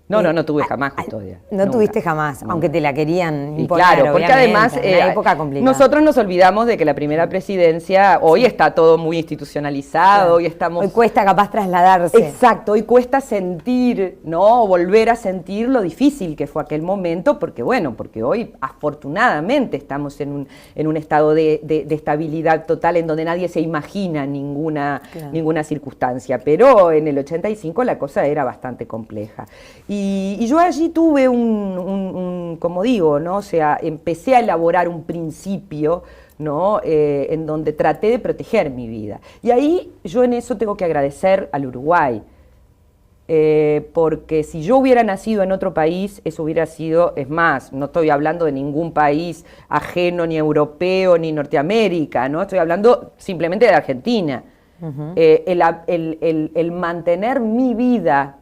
Speaker 2: No tuve jamás custodia.
Speaker 1: No tuviste jamás, aunque te la querían imponer.
Speaker 2: Y claro, porque además
Speaker 1: una época complicada.
Speaker 2: nosotros nos olvidamos de que la primera presidencia, hoy está todo muy institucionalizado, hoy estamos...
Speaker 1: Hoy cuesta capaz trasladarse.
Speaker 2: Exacto, hoy cuesta sentir, ¿no? Volver a sentir lo difícil que fue aquel momento, porque hoy afortunadamente estamos en un estado de estabilidad total en donde nadie se imagina ninguna circunstancia, pero en el 85 la cosa era bastante compleja. Y yo allí tuve como digo, ¿no? O sea, empecé a elaborar un principio, ¿no? En donde traté de proteger mi vida. Y ahí yo en eso tengo que agradecer al Uruguay, porque si yo hubiera nacido en otro país, eso hubiera sido, es más, no estoy hablando de ningún país ajeno, ni europeo, ni Norteamérica, ¿no? Estoy hablando simplemente de Argentina. El mantener mi vida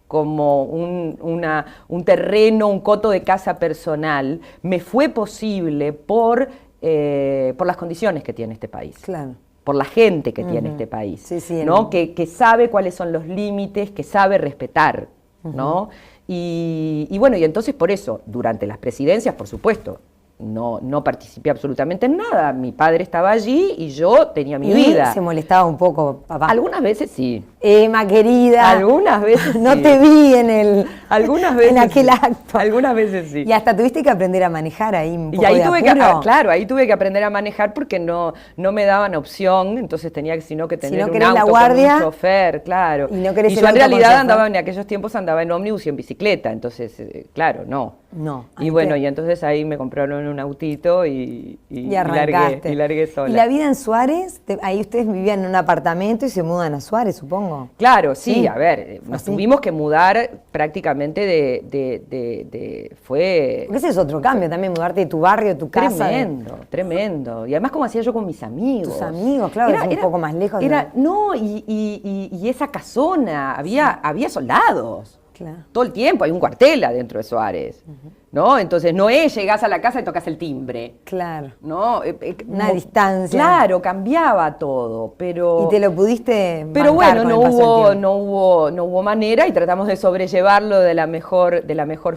Speaker 2: como un terreno, un coto de casa personal, me fue posible por las condiciones que tiene este país.
Speaker 1: Claro.
Speaker 2: Por la gente que tiene este país, ¿no? Que sabe cuáles son los límites, que sabe respetar, ¿no? Y bueno, y entonces por eso, durante las presidencias, por supuesto, no participé absolutamente en nada. Mi padre estaba allí y yo tenía mi vida.
Speaker 1: ¿Se molestaba un poco, papá?
Speaker 2: Algunas veces sí.
Speaker 1: Emma, querida.
Speaker 2: Algunas veces
Speaker 1: no
Speaker 2: sí.
Speaker 1: te vi en
Speaker 2: algunas veces
Speaker 1: en aquel
Speaker 2: sí.
Speaker 1: acto.
Speaker 2: Algunas veces sí.
Speaker 1: Y hasta tuviste que aprender a manejar ahí un poco
Speaker 2: y ahí
Speaker 1: de
Speaker 2: tuve
Speaker 1: apuro.
Speaker 2: claro, ahí tuve que aprender a manejar porque no me daban opción, entonces tenía que tener un auto
Speaker 1: la guardia,
Speaker 2: con un chofer, claro.
Speaker 1: Y no querés
Speaker 2: yo en realidad en aquellos tiempos andaba en ómnibus y en bicicleta, entonces, claro, no. Y bueno, y entonces ahí me compraron un autito y largué sola.
Speaker 1: ¿Y la vida en Suárez? Ahí ustedes vivían en un apartamento y se mudan a Suárez, supongo.
Speaker 2: Claro, sí, a ver, nos tuvimos que mudar prácticamente fue...
Speaker 1: Porque ese es otro cambio también, mudarte de tu barrio, tu casa.
Speaker 2: Tremendo. Y además como hacía yo con mis amigos.
Speaker 1: Tus amigos, claro, es un poco más lejos.
Speaker 2: Y esa casona, había soldados.
Speaker 1: Claro.
Speaker 2: Todo el tiempo, hay un cuartel adentro de Suárez, ¿no? Entonces no llegás a la casa y tocas el timbre.
Speaker 1: Claro.
Speaker 2: ¿No?
Speaker 1: Una distancia.
Speaker 2: Claro, cambiaba todo, pero...
Speaker 1: Y te lo pudiste
Speaker 2: Pero bueno, no
Speaker 1: hubo
Speaker 2: manera y tratamos de sobrellevarlo de la mejor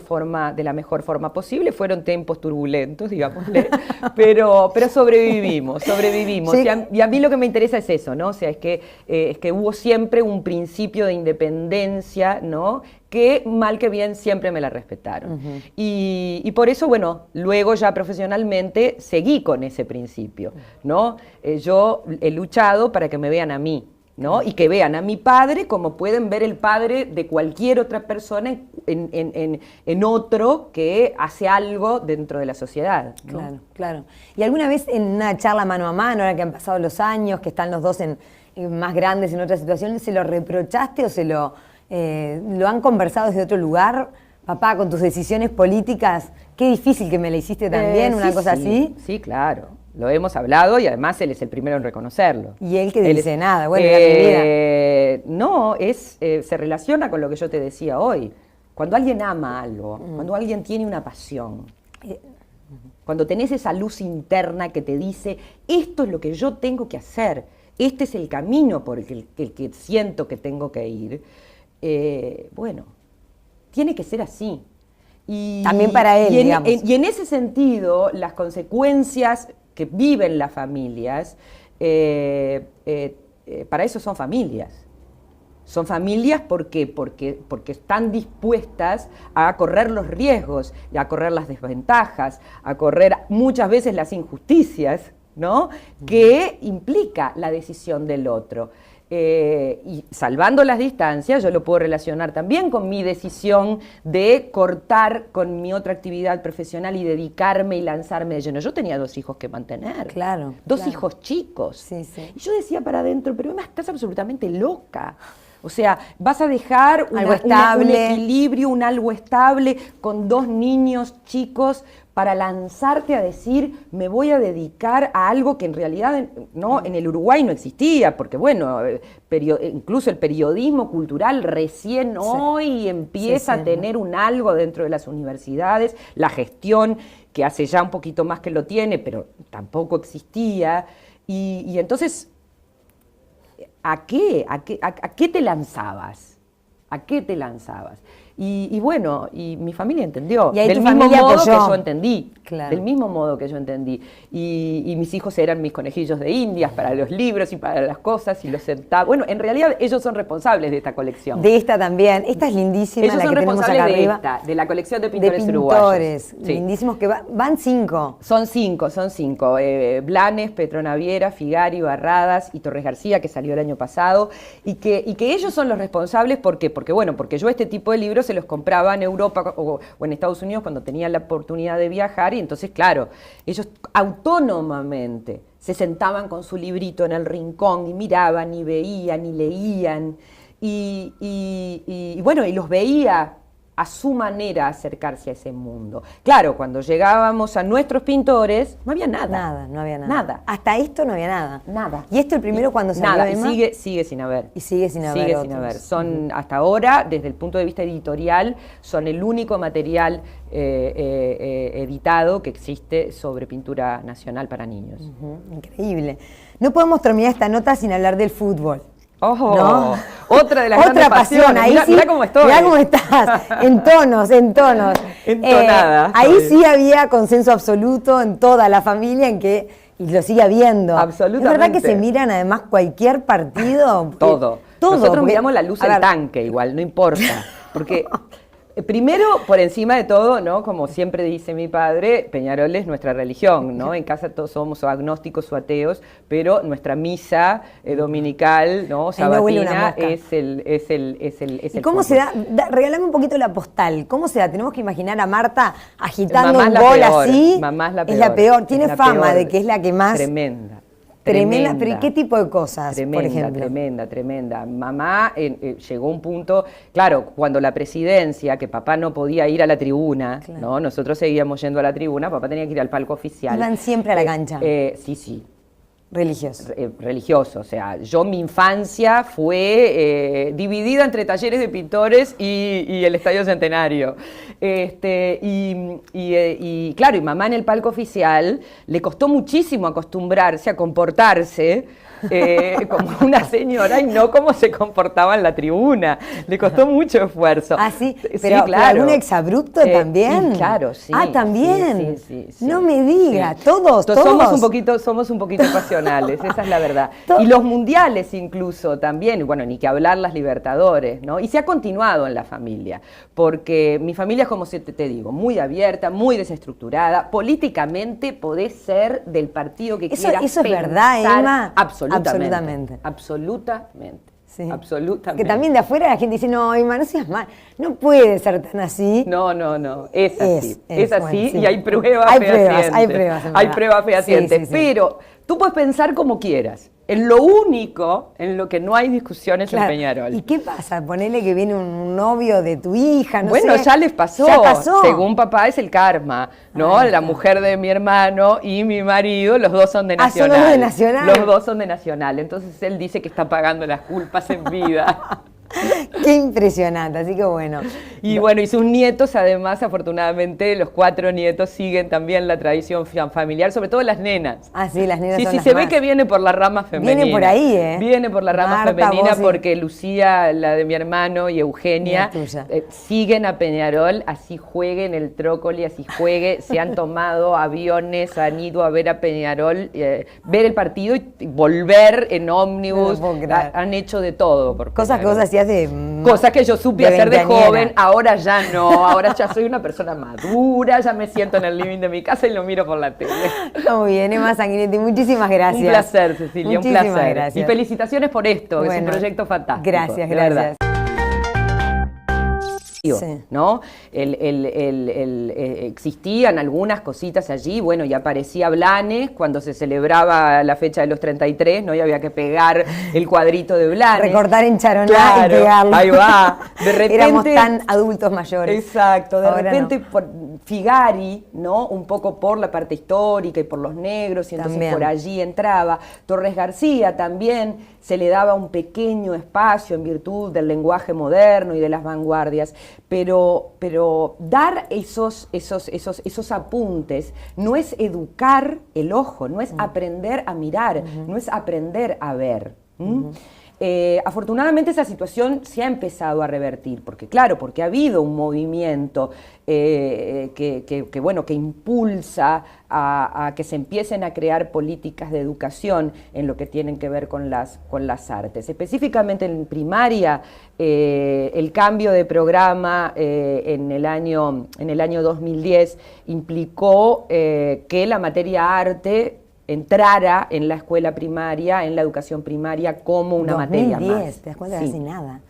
Speaker 2: forma posible. Fueron tiempos turbulentos, digámosle, pero sobrevivimos. Sí. Y a mí lo que me interesa es eso, ¿no? O sea, es que hubo siempre un principio de independencia, ¿no? Que mal que bien siempre me la respetaron. Y por eso, bueno, luego ya profesionalmente seguí con ese principio, ¿no? Yo he luchado para que me vean a mí, ¿no? Y que vean a mi padre como pueden ver el padre de cualquier otra persona en otro que hace algo dentro de la sociedad, ¿no?
Speaker 1: Claro. ¿Y alguna vez en una charla mano a mano, ahora que han pasado los años, que están los dos más grandes en otra situación, se lo reprochaste o lo han conversado desde otro lugar? Papá, con tus decisiones políticas, qué difícil que me la hiciste también, una cosa así.
Speaker 2: Sí, claro. Lo hemos hablado y además él es el primero en reconocerlo.
Speaker 1: ¿Y él que dice? Nada, bueno, era mi vida.
Speaker 2: No, se relaciona con lo que yo te decía hoy. Cuando alguien ama algo, cuando alguien tiene una pasión, cuando tenés esa luz interna que te dice, esto es lo que yo tengo que hacer, este es el camino por el que siento que tengo que ir, bueno, tiene que ser así.
Speaker 1: También para él, digamos.
Speaker 2: Y en ese sentido, las consecuencias que viven las familias, para eso son familias. Son familias porque están dispuestas a correr los riesgos, a correr las desventajas, a correr muchas veces las injusticias, ¿no? Que implica la decisión del otro. Y salvando las distancias, yo lo puedo relacionar también con mi decisión de cortar con mi otra actividad profesional y dedicarme y lanzarme de lleno. Yo tenía 2 hijos que mantener. Dos hijos chicos.
Speaker 1: Sí.
Speaker 2: Y yo decía para adentro, pero Emma, estás absolutamente loca. O sea, vas a dejar
Speaker 1: algo estable,
Speaker 2: un equilibrio, un algo estable con 2 niños chicos para lanzarte a decir, me voy a dedicar a algo que en realidad no, en el Uruguay no existía, porque bueno, incluso el periodismo cultural recién hoy empieza a tener un algo dentro de las universidades, la gestión, que hace ya un poquito más que lo tiene, pero tampoco existía, y entonces, ¿a qué te lanzabas? ¿A qué te lanzabas? Y bueno, y mi familia entendió, del mismo modo que yo entendí, del mismo modo que yo entendí. Y mis hijos eran mis conejillos de indias para los libros y para las cosas, y los sentaba. Bueno, en realidad ellos son responsables de esta colección.
Speaker 1: De esta también, esta es lindísima,
Speaker 2: ellos
Speaker 1: la
Speaker 2: son
Speaker 1: que tenemos acá arriba.
Speaker 2: De la colección de pintores uruguayos.
Speaker 1: Sí. Lindísimos, que van 5.
Speaker 2: Son 5. Blanes, Petronaviera, Figari, Barradas y Torres García, que salió el año pasado, y que ellos son los responsables, ¿por qué? Porque yo este tipo de libros se los compraba en Europa o en Estados Unidos cuando tenía la oportunidad de viajar, y entonces, claro, ellos autónomamente se sentaban con su librito en el rincón y miraban y veían y leían y bueno, y los veía a su manera acercarse a ese mundo. Claro, cuando llegábamos a nuestros pintores, no había nada.
Speaker 1: No había nada. Hasta esto no había nada.
Speaker 2: Nada.
Speaker 1: Y esto el primero cuando salió,
Speaker 2: nada,
Speaker 1: Emma,
Speaker 2: y sigue sin haber.
Speaker 1: Y sigue sin haber.
Speaker 2: Son, hasta ahora, desde el punto de vista editorial, son el único material editado que existe sobre pintura nacional para niños.
Speaker 1: Increíble. No podemos terminar esta nota sin hablar del fútbol.
Speaker 2: ¡Ojo!
Speaker 1: ¿No?
Speaker 2: Otra de las grandes pasiones.
Speaker 1: Ahí
Speaker 2: mirá cómo estoy.
Speaker 1: Mirá cómo estás. En tonos.
Speaker 2: Entonada.
Speaker 1: Ahí sí había consenso absoluto en toda la familia en que, y lo sigue habiendo.
Speaker 2: Absolutamente.
Speaker 1: Es verdad que se miran además cualquier partido.
Speaker 2: Todo. Nosotros miramos la luz del tanque igual, no importa. Porque primero, por encima de todo, ¿no? Como siempre dice mi padre, Peñarol es nuestra religión, ¿no? En casa todos somos agnósticos o ateos, pero nuestra misa dominical, ¿no? Sabatina es el
Speaker 1: ¿Y cómo se da? Regálame un poquito la postal. ¿Cómo se da? Tenemos que imaginar a Marta agitando
Speaker 2: Mamá
Speaker 1: un gol así.
Speaker 2: Mamá es la peor.
Speaker 1: Es la peor. Tiene fama de que es la que más...
Speaker 2: Tremenda.
Speaker 1: Pero ¿y qué tipo de cosas, por ejemplo?
Speaker 2: Tremenda. Mamá llegó a un punto, claro, cuando la presidencia, que papá no podía ir a la tribuna, ¿no? Nosotros seguíamos yendo a la tribuna, papá tenía que ir al palco oficial.
Speaker 1: ¿Iban siempre a la cancha?
Speaker 2: Sí.
Speaker 1: Religioso.
Speaker 2: Religioso, o sea, mi infancia fue dividida entre talleres de pintores y el Estadio Centenario. Claro, y mamá en el palco oficial le costó muchísimo acostumbrarse a comportarse como una señora y no como se comportaba en la tribuna. Le costó mucho esfuerzo.
Speaker 1: Ah, sí, pero claro. ¿Algún exabrupto también?
Speaker 2: Claro, sí.
Speaker 1: Ah, ¿también?
Speaker 2: Sí.
Speaker 1: No me diga,
Speaker 2: sí.
Speaker 1: todos.
Speaker 2: Somos un poquito pasionales, esa es la verdad. Y los mundiales incluso también, bueno, ni que hablar las Libertadores, ¿no? Y se ha continuado en la familia, porque mi familia es, como te digo, muy abierta, muy desestructurada. Políticamente podés ser del partido que quieras.
Speaker 1: Eso es verdad, Emma.
Speaker 2: Absolutamente. Sí. Absolutamente.
Speaker 1: Que también de afuera la gente dice, no, Emma, no seas mal. No puede ser tan así.
Speaker 2: No. Es así. Es así, bueno, sí. Y hay pruebas
Speaker 1: fehacientes.
Speaker 2: Hay pruebas fehacientes. Sí. Pero tú puedes pensar como quieras. En lo único en lo que no hay discusiones en Peñarol.
Speaker 1: ¿Y qué pasa? Ponele que viene un novio de tu hija, no sé.
Speaker 2: Bueno, ya les pasó.
Speaker 1: Ya pasó.
Speaker 2: Según papá es el karma, ¿no? La mujer de mi hermano y mi marido, los dos son de Nacional.
Speaker 1: ¿Son los de Nacional?
Speaker 2: Los dos son de Nacional. Entonces él dice que está pagando las culpas en vida.
Speaker 1: Qué impresionante, así que bueno.
Speaker 2: Y bueno, y sus nietos, además, afortunadamente, los 4 nietos siguen también la tradición familiar, sobre todo las nenas.
Speaker 1: Ah, sí, las nenas son
Speaker 2: Sí,
Speaker 1: las
Speaker 2: se
Speaker 1: más.
Speaker 2: ve que viene por la rama femenina.
Speaker 1: Viene por ahí, ¿eh?
Speaker 2: Viene por la rama femenina porque Lucía, la de mi hermano, y Eugenia siguen a Peñarol, así jueguen el trócoli, así juegue, se han tomado aviones, han ido a ver a Peñarol, ver el partido y volver en ómnibus, han hecho de todo por
Speaker 1: Cosas que vos hacías
Speaker 2: cosas que yo supe hacer de joven, ahora ya no, ahora ya soy una persona madura, ya me siento en el living de mi casa y lo miro por la tele.
Speaker 1: Muy bien, Emma Sanguinetti, muchísimas gracias.
Speaker 2: Un placer, Cecilia,
Speaker 1: muchísimas
Speaker 2: un placer.
Speaker 1: Gracias.
Speaker 2: Y felicitaciones por esto, es un proyecto fantástico.
Speaker 1: Gracias. Sí.
Speaker 2: ¿no? Existían algunas cositas allí, bueno, y aparecía Blanes cuando se celebraba la fecha de los 33, ¿no? Y había que pegar el cuadrito de Blanes.
Speaker 1: Recortar en charoná,
Speaker 2: claro,
Speaker 1: y pegarlo.
Speaker 2: Ahí va. De repente,
Speaker 1: éramos tan adultos mayores.
Speaker 2: Exacto, de
Speaker 1: Ahora
Speaker 2: repente
Speaker 1: no.
Speaker 2: por Figari, ¿no? Un poco por la parte histórica y por los negros, y entonces
Speaker 1: También.
Speaker 2: por allí entraba. Torres García también se le daba un pequeño espacio en virtud del lenguaje moderno y de las vanguardias, pero dar esos apuntes no es educar el ojo, no es aprender a mirar, no es aprender a ver. Afortunadamente esa situación se ha empezado a revertir, porque ha habido un movimiento que impulsa a que se empiecen a crear políticas de educación en lo que tienen que ver con las artes. Específicamente en primaria, el cambio de programa en el año 2010 implicó que la materia arte entrara en la escuela primaria, en la educación primaria, como una materia más.
Speaker 1: 2010, ¿te das cuenta?
Speaker 2: Sí.
Speaker 1: Casi nada.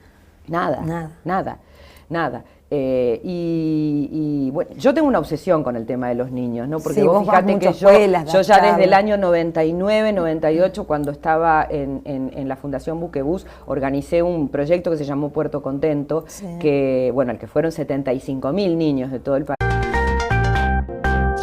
Speaker 2: Nada. Y bueno, yo tengo una obsesión con el tema de los niños, ¿no? Porque
Speaker 1: Sí,
Speaker 2: vos fíjate que yo ya desde el año 99, 98, cuando estaba en la Fundación Buquebús, organicé un proyecto que se llamó Puerto Contento,
Speaker 1: sí.
Speaker 2: al que fueron 75.000 niños de todo el país.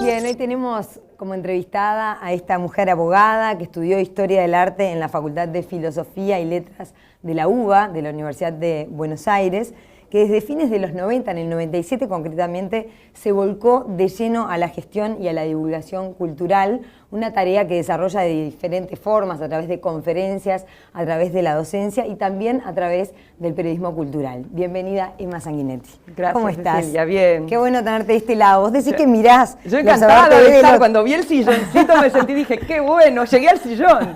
Speaker 1: Bien, hoy tenemos como entrevistada a esta mujer abogada que estudió Historia del Arte en la Facultad de Filosofía y Letras de la UBA, de la Universidad de Buenos Aires, que desde fines de los 90, en el 97 concretamente, se volcó de lleno a la gestión y a la divulgación cultural, una tarea que desarrolla de diferentes formas, a través de conferencias, a través de la docencia y también a través del periodismo cultural. Bienvenida, Emma Sanguinetti.
Speaker 2: Gracias,
Speaker 1: ¿Cómo estás?
Speaker 2: Cecilia, bien.
Speaker 1: Qué bueno tenerte de este lado. Vos decís que mirás.
Speaker 2: Yo encantada de estar, cuando vi el silloncito me sentí, dije, qué bueno, llegué al sillón.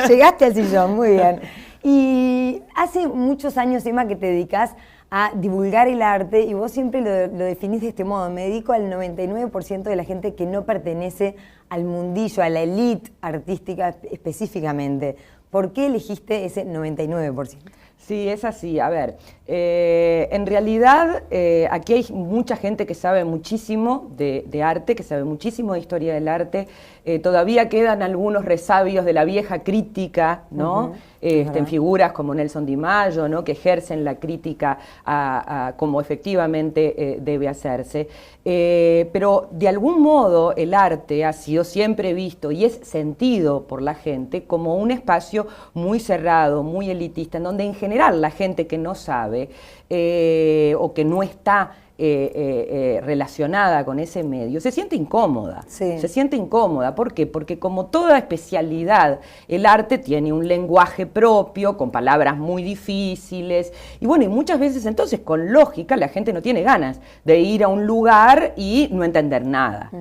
Speaker 1: Llegaste al sillón, muy bien. Y hace muchos años, Emma, que te dedicás a divulgar el arte y vos siempre lo definís de este modo: me dedico al 99% de la gente que no pertenece al mundillo, a la élite artística específicamente. ¿Por qué elegiste ese 99%?
Speaker 2: Sí, es así. A ver, en realidad aquí hay mucha gente que sabe muchísimo de arte, que sabe muchísimo de historia del arte. Todavía quedan algunos resabios de la vieja crítica, ¿no? En figuras como Nelson Di Maggio, ¿no? Que ejercen la crítica como efectivamente debe hacerse. Pero de algún modo el arte ha sido siempre visto y es sentido por la gente como un espacio muy cerrado, muy elitista, en donde en general la gente que no sabe o que no está relacionada con ese medio, se siente incómoda.
Speaker 1: Sí.
Speaker 2: Se siente incómoda. ¿Por qué? Porque como toda especialidad, el arte tiene un lenguaje propio, con palabras muy difíciles, y bueno, y muchas veces entonces, con lógica, la gente no tiene ganas de ir a un lugar y no entender nada.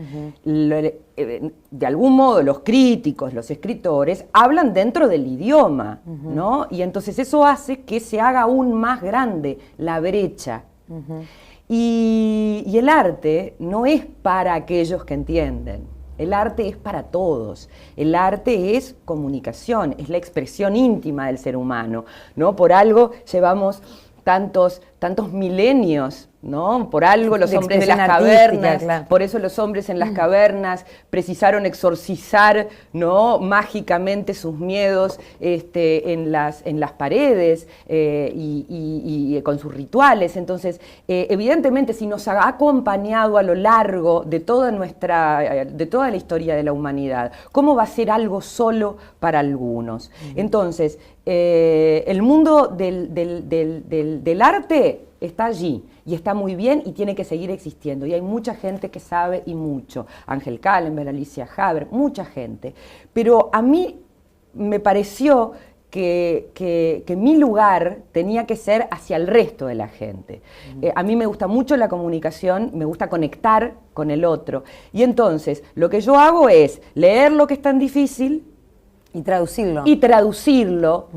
Speaker 2: De algún modo los críticos, los escritores, hablan dentro del idioma, ¿no? Y entonces eso hace que se haga aún más grande la brecha. Y el arte no es para aquellos que entienden, el arte es para todos, el arte es comunicación, es la expresión íntima del ser humano, ¿no? Por algo llevamos tantos milenios, ¿no? Por algo los hombres de las cavernas, claro. Por eso los hombres en las cavernas precisaron exorcizar, ¿no? Mágicamente sus miedos en las paredes y con sus rituales. Entonces, evidentemente, si nos ha acompañado a lo largo de toda la historia de la humanidad, ¿cómo va a ser algo solo para algunos? Entonces, el mundo del arte está allí y está muy bien y tiene que seguir existiendo. Y hay mucha gente que sabe y mucho. Ángel Callenberg, Alicia Haber, mucha gente. Pero a mí me pareció que mi lugar tenía que ser hacia el resto de la gente. A mí me gusta mucho la comunicación, me gusta conectar con el otro. Y entonces, lo que yo hago es leer lo que es tan difícil,
Speaker 1: y traducirlo.
Speaker 2: Y traducirlo.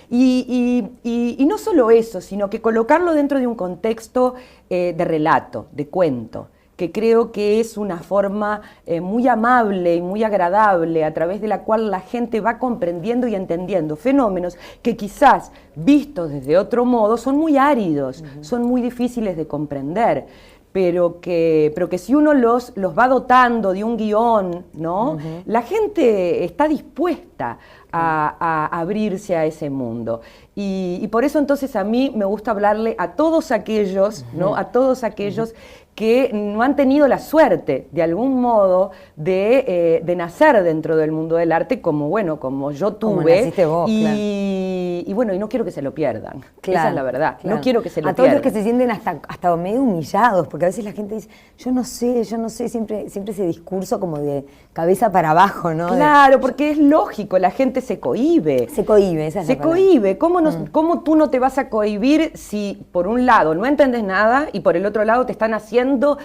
Speaker 2: Y no solo eso, sino que colocarlo dentro de un contexto de relato, de cuento, que creo que es una forma muy amable y muy agradable, a través de la cual la gente va comprendiendo y entendiendo fenómenos que quizás, vistos desde otro modo, son muy áridos, son muy difíciles de comprender. Pero que si uno los va dotando de un guión, ¿no? La gente está dispuesta a abrirse a ese mundo. Y por eso entonces a mí me gusta hablarle a todos aquellos, ¿no? A todos aquellos que no han tenido la suerte, de algún modo, de nacer dentro del mundo del arte, como yo tuve.
Speaker 1: Como naciste vos,
Speaker 2: y bueno, y no quiero que se lo pierdan.
Speaker 1: Claro,
Speaker 2: esa es la verdad.
Speaker 1: Claro.
Speaker 2: No quiero que se lo
Speaker 1: pierdan. A todos
Speaker 2: pierdan.
Speaker 1: los que se sienten hasta medio humillados, porque a veces la gente dice, yo no sé, siempre ese discurso como de cabeza para abajo, ¿no?
Speaker 2: Claro, porque es lógico, la gente se cohíbe.
Speaker 1: Se cohíbe, esa es la palabra.
Speaker 2: Se cohíbe. ¿Cómo tú no te vas a cohibir si por un lado no entendés nada y por el otro lado te están haciendo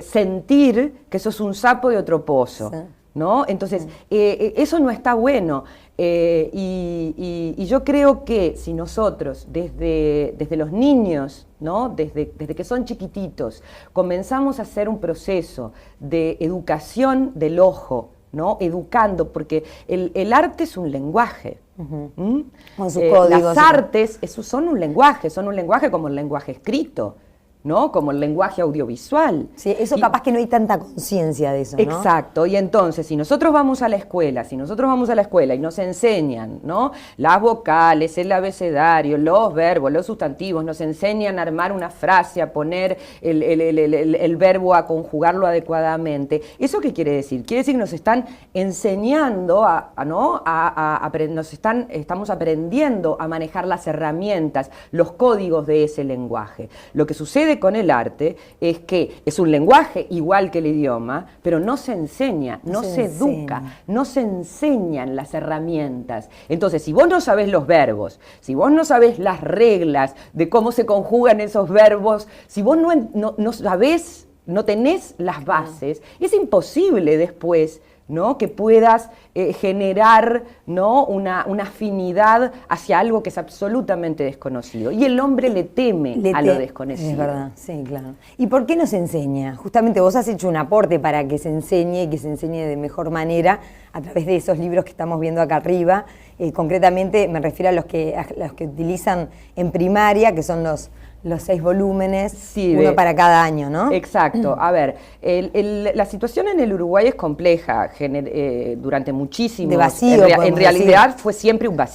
Speaker 2: sentir que sos un sapo de otro pozo? Sí. ¿No? Entonces, eso no está bueno. Y yo creo que si nosotros, desde los niños, ¿no? desde que son chiquititos, comenzamos a hacer un proceso de educación del ojo, ¿no? Educando, porque el arte es un lenguaje.
Speaker 1: Con sus códigos.
Speaker 2: Las artes son un lenguaje como el lenguaje escrito, ¿no? Como el lenguaje audiovisual.
Speaker 1: Sí, eso capaz que no hay tanta conciencia de eso, ¿no?
Speaker 2: Exacto, y entonces, si nosotros vamos a la escuela y nos enseñan, ¿no? Las vocales, el abecedario, los verbos, los sustantivos, nos enseñan a armar una frase, a poner el verbo, a conjugarlo adecuadamente, ¿eso qué quiere decir? Quiere decir que nos están enseñando, estamos aprendiendo a manejar las herramientas, los códigos de ese lenguaje. Lo que sucede con el arte es que es un lenguaje igual que el idioma, pero no se enseña, no se educa, no se enseñan las herramientas. Entonces, si vos no sabés los verbos, si vos no sabés las reglas de cómo se conjugan esos verbos, si vos no sabés, no tenés las bases, es imposible después, ¿no? Que puedas generar, ¿no? una afinidad hacia algo que es absolutamente desconocido. Y el hombre le teme a lo desconocido.
Speaker 1: Es verdad, sí, claro. ¿Y por qué no se enseña? Justamente vos has hecho un aporte para que se enseñe y que se enseñe de mejor manera a través de esos libros que estamos viendo acá arriba. Concretamente me refiero a los que utilizan en primaria, que son los 6 volúmenes, sí, uno para cada año, ¿no?
Speaker 2: Exacto. A ver, la situación en el Uruguay es compleja, durante muchísimo.
Speaker 1: De vacío,
Speaker 2: en realidad fue siempre un vacío.